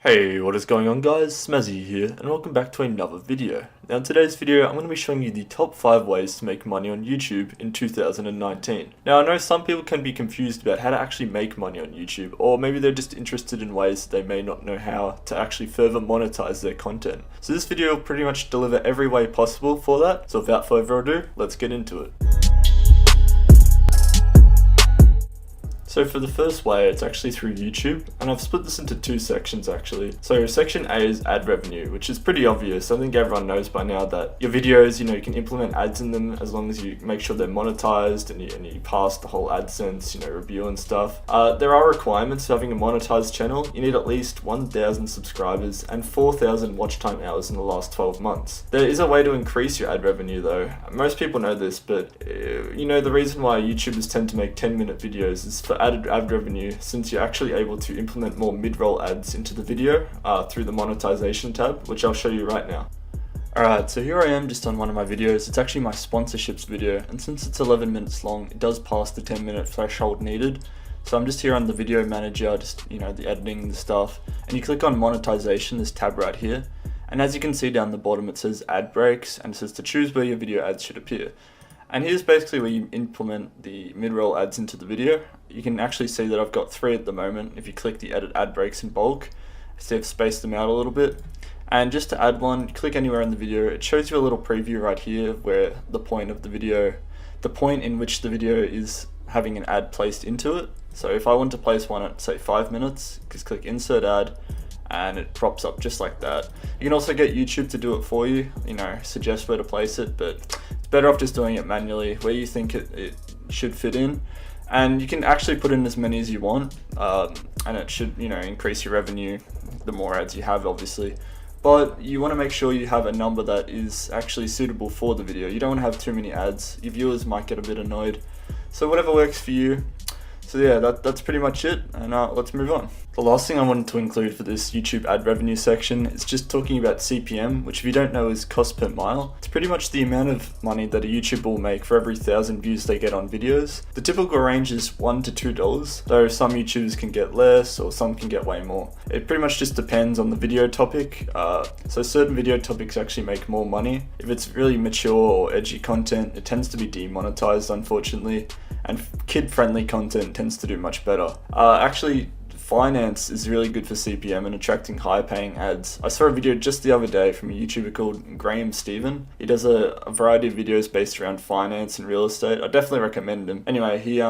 Hey, what is going on guys? Smazzy here, and welcome back to another video. Now in today's video, I'm going to be showing you the top 5 ways to make money on YouTube in 2019. Now I know some people can be confused about how to actually make money on YouTube, or maybe they're just interested in ways they may not know how to actually further monetize their content. So this video will pretty much deliver every way possible for that, so without further ado, let's get into it. So for the first way, it's actually through YouTube, and I've split this into 2 sections actually. So section A is ad revenue, which is pretty obvious. I think everyone knows by now that your videos, you can implement ads in them as long as you make sure they're monetized and you pass the whole AdSense, review and stuff. There are requirements for having a monetized channel. You need at least 1,000 subscribers and 4,000 watch time hours in the last 12 months. There is a way to increase your ad revenue though. Most people know this, but the reason why YouTubers tend to make 10-minute videos is for added ad revenue, since you're actually able to implement more mid-roll ads into the video through the monetization tab, which I'll show you right now. Alright, so here I am just on one of my videos. It's actually my sponsorships video, and since it's 11 minutes long, it does pass the 10-minute threshold needed. So I'm just here on the video manager, just the editing, the stuff, and you click on monetization, this tab right here, and as you can see down the bottom it says ad breaks, and it says to choose where your video ads should appear. And here's basically where you implement the mid-roll ads into the video. You can actually see that I've got 3 at the moment. If you click the edit ad breaks in bulk, see I've spaced them out a little bit. And just to add one, click anywhere in the video. It shows you a little preview right here where the point in which the video is having an ad placed into it. So if I want to place one at say 5 minutes, just click insert ad, and it props up just like that. You can also get YouTube to do it for you, suggest where to place it, but it's better off just doing it manually where you think it should fit in. And you can actually put in as many as you want, and it should increase your revenue the more ads you have, obviously. But you want to make sure you have a number that is actually suitable for the video. You don't want to have too many ads. Your viewers might get a bit annoyed. So whatever works for you. So yeah, that's pretty much it, and let's move on. The last thing I wanted to include for this YouTube ad revenue section is just talking about CPM, which if you don't know is cost per mile. It's pretty much the amount of money that a YouTuber will make for every 1,000 views they get on videos. The typical range is $1 to $2, though some YouTubers can get less or some can get way more. It pretty much just depends on the video topic. So certain video topics actually make more money. If it's really mature or edgy content, it tends to be demonetized, unfortunately. And kid-friendly content tends to do much better. Actually, finance is really good for CPM and attracting high-paying ads. I saw a video just the other day from a YouTuber called Graham Stephen. He does a variety of videos based around finance and real estate. I definitely recommend him. Anyway, he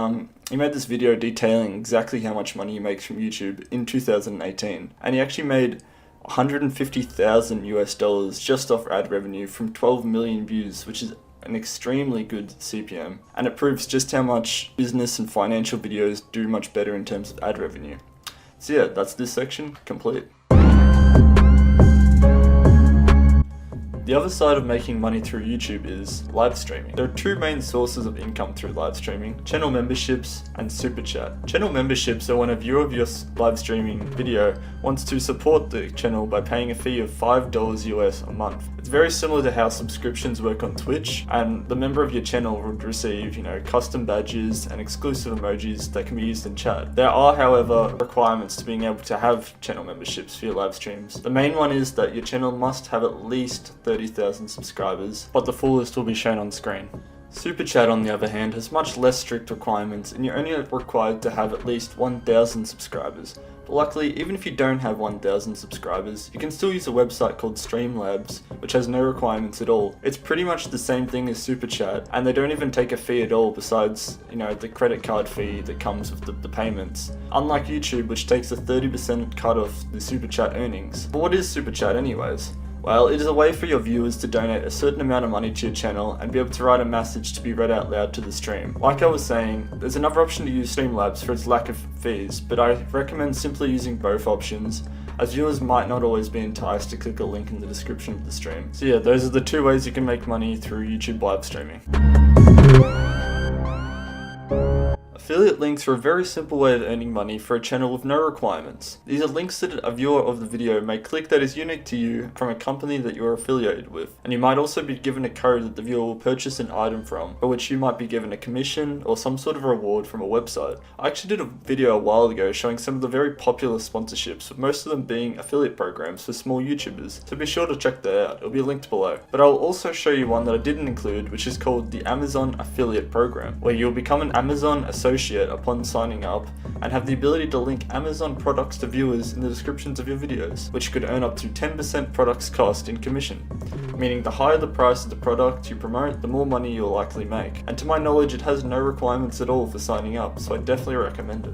made this video detailing exactly how much money he makes from YouTube in 2018, and he actually made $150,000 US just off ad revenue from 12 million views, which is an extremely good CPM, and it proves just how much business and financial videos do much better in terms of ad revenue. So yeah, that's this section complete. The other side of making money through YouTube is live streaming. There are 2 main sources of income through live streaming: channel memberships and super chat. Channel memberships are when a viewer of your live streaming video wants to support the channel by paying a fee of $5 US a month. It's very similar to how subscriptions work on Twitch, and the member of your channel would receive, custom badges and exclusive emojis that can be used in chat. There are, however, requirements to being able to have channel memberships for your live streams. The main one is that your channel must have at least 30,000 subscribers, but the full list will be shown on screen. Super Chat, on the other hand, has much less strict requirements, and you're only required to have at least 1,000 subscribers. But luckily, even if you don't have 1,000 subscribers, you can still use a website called Streamlabs, which has no requirements at all. It's pretty much the same thing as Super Chat, and they don't even take a fee at all besides, the credit card fee that comes with the payments. Unlike YouTube, which takes a 30% cut off the Super Chat earnings. But what is Super Chat anyways? Well, it is a way for your viewers to donate a certain amount of money to your channel and be able to write a message to be read out loud to the stream. Like I was saying, there's another option to use Streamlabs for its lack of fees, but I recommend simply using both options, as viewers might not always be enticed to click a link in the description of the stream. So yeah, those are the 2 ways you can make money through YouTube live streaming. A Affiliate links are a very simple way of earning money for a channel with no requirements. These are links that a viewer of the video may click that is unique to you from a company that you are affiliated with, and you might also be given a code that the viewer will purchase an item from, for which you might be given a commission or some sort of reward from a website. I actually did a video a while ago showing some of the very popular sponsorships, with most of them being affiliate programs for small YouTubers, so be sure to check that out, it'll be linked below. But I'll also show you one that I didn't include, which is called the Amazon Affiliate Program, where you'll become an Amazon associate upon signing up and have the ability to link Amazon products to viewers in the descriptions of your videos, which could earn up to 10% products cost in commission, meaning the higher the price of the product you promote, the more money you'll likely make. And to my knowledge, it has no requirements at all for signing up, so I definitely recommend it.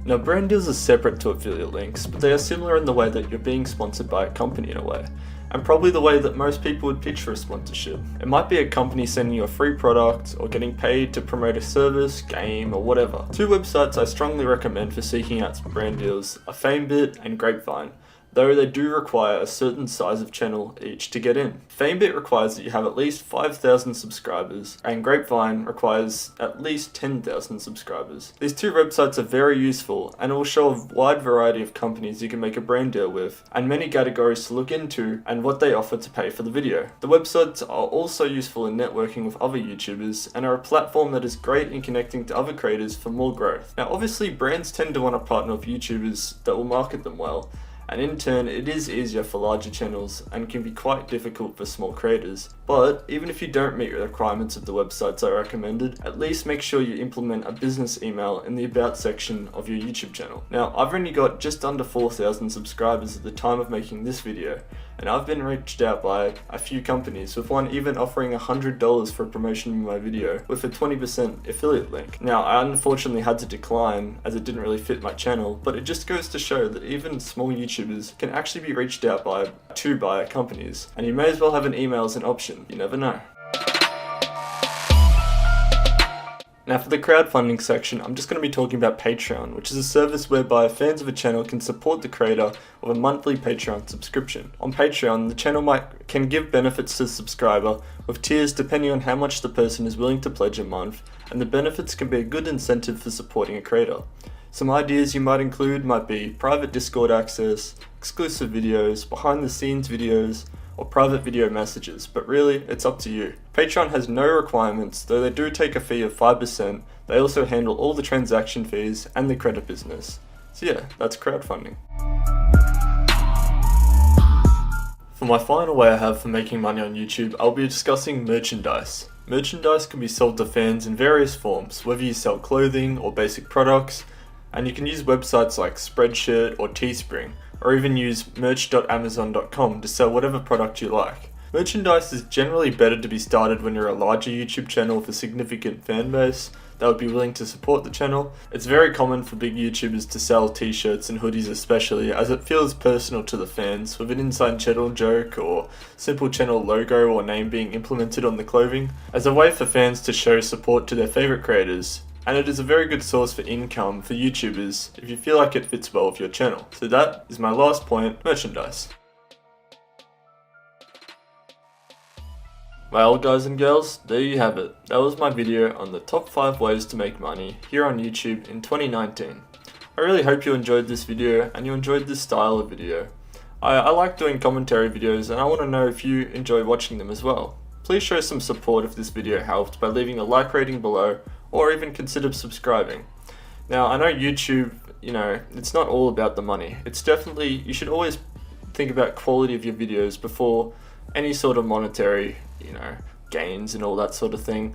Now, brand deals are separate to affiliate links, but they are similar in the way that you're being sponsored by a company in a way, and probably the way that most people would pitch for a sponsorship. It might be a company sending you a free product, or getting paid to promote a service, game, or whatever. Two websites I strongly recommend for seeking out brand deals are FameBit and Grapevine, though they do require a certain size of channel each to get in. FameBit requires that you have at least 5,000 subscribers, and Grapevine requires at least 10,000 subscribers. These two websites are very useful, and it will show a wide variety of companies you can make a brand deal with, and many categories to look into, and what they offer to pay for the video. The websites are also useful in networking with other YouTubers, and are a platform that is great in connecting to other creators for more growth. Now obviously brands tend to want to partner with YouTubers that will market them well, and in turn it is easier for larger channels and can be quite difficult for small creators. But even if you don't meet the requirements of the websites I recommended, at least make sure you implement a business email in the about section of your YouTube channel. Now I've only got just under 4,000 subscribers at the time of making this video, and I've been reached out by a few companies, with one even offering $100 for a promotion of my video with a 20% affiliate link. Now I unfortunately had to decline as it didn't really fit my channel, but it just goes to show that even small YouTubers can actually be reached out by companies, and you may as well have an email as an option, you never know. Now for the crowdfunding section, I'm just going to be talking about Patreon, which is a service whereby fans of a channel can support the creator of a monthly Patreon subscription. On Patreon, the channel can give benefits to the subscriber, with tiers depending on how much the person is willing to pledge a month, and the benefits can be a good incentive for supporting a creator. Some ideas you might include might be private Discord access, exclusive videos, behind the scenes videos, or private video messages, but really, it's up to you. Patreon has no requirements, though they do take a fee of 5%, they also handle all the transaction fees and the credit business. So yeah, that's crowdfunding. For my final way I have for making money on YouTube, I'll be discussing merchandise. Merchandise can be sold to fans in various forms, whether you sell clothing or basic products, and you can use websites like Spreadshirt or Teespring, or even use merch.amazon.com to sell whatever product you like. Merchandise is generally better to be started when you're a larger YouTube channel with a significant fan base that would be willing to support the channel. It's very common for big YouTubers to sell t-shirts and hoodies especially, as it feels personal to the fans, with an inside channel joke or simple channel logo or name being implemented on the clothing, as a way for fans to show support to their favourite creators. And it is a very good source for income for YouTubers if you feel like it fits well with your channel. So that is my last point, merchandise. Well guys and girls, there you have it. That was my video on the top 5 ways to make money here on YouTube in 2019. I really hope you enjoyed this video and you enjoyed this style of video. I like doing commentary videos, and I want to know if you enjoy watching them as well. Please show some support if this video helped by leaving a like rating below, or even consider subscribing. Now I know YouTube, it's not all about the money. It's definitely, you should always think about quality of your videos before any sort of monetary, gains and all that sort of thing.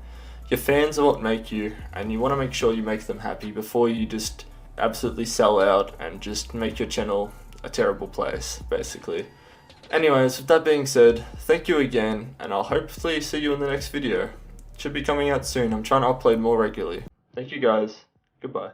Your fans are what make you, and you want to make sure you make them happy before you just absolutely sell out and just make your channel a terrible place, basically. Anyways, with that being said, thank you again, and I'll hopefully see you in the next video. Should be coming out soon. I'm trying to upload more regularly. Thank you guys. Goodbye.